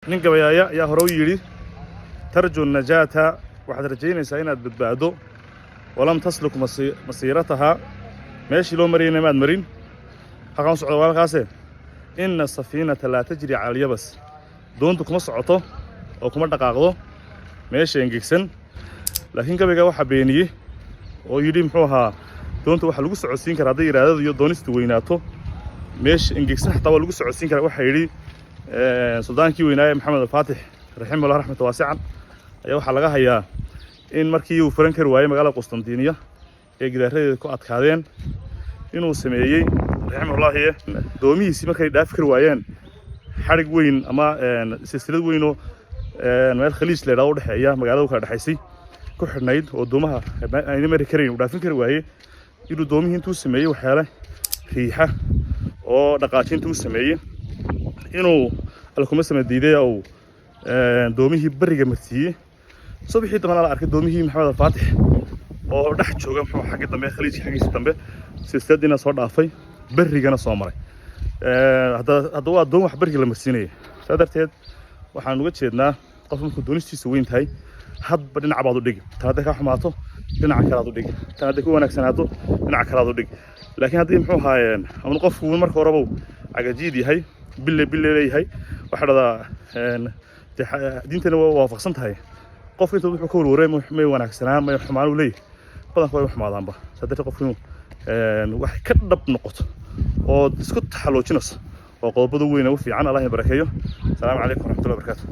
nin gabayaya ayaa hore u yidhi tarju najaata waxaad rajaynaysaa inaad badbaado walam tasluk masiirataha meeshii loo marayna maad marin halkan socdo walkaase inna safiinata laa tajri cala alyabas doontu kuma socoto oo kuma dhaqaaqdo meesha engegsan laakiin gabayga waxa beeniyey oo yidhi muxuu ahaa doonta waxa lagu socodsiin karaa hadday iraadadu iyo doonistu weynaato meesha engegsan xataa waa lagu socodsiin karaa waxa yidhi suldaankii weynaaye maxamed alfaatix raximahullah raxmata waasican ayaa waxaa laga hayaa in markii uu furan kari waayey magaalada Qustantiniya ee gidaaradeeda ku adkaadeen inuu sameeyey raximahullahi doomihiisii markay dhaaf kari waayeen xarig weyn ama silsilad weyn oo meel khaliij la yiraahdo dhaxeeya magaalada kala dhaxaysay ku xirnayd oo doomaha ay mari kareen u dhaafin kari waayey inuu doomihii intuu sameeyey waxyaale riixa oo dhaqaajintuu sameeyey inuu alkuma samadiiday oo doomihii bariga marsiiyey subaxii dambe la arkay doomihii maxamed alfaatix oo dhex jooga muxuu xagga dambe khaliijka xaggiisa dambe silsiladina soo dhaafay barigana soo maray hadda waa doon wax bariga la marsiinayay sadarteed waxaan uga jeednaa qof markuu doonistiisa weyn tahay hadba dhinac baad u dhigi taada ka xumaato dhinac kale aad u dhigi taada ku wanaagsanaato dhinac kale aad u dhigi laakiin haddii muxuu ahaayeen ama qofku marka horeba agajiid yahay bille leeyahay waxa dhadaa diintana waa waafaqsan tahay qof inta wuxuu ka warwaray may wanaagsanaan may xumaan u leeyahay badanka way xumaadaanba sadarteed qofku wax ka dhab noqoto oo isku taxaloojinayso oo qodobada weyn oo fiican Allah ya barakeeyo. Assalamu alaykum wa rahmatullahi wa barakatuh.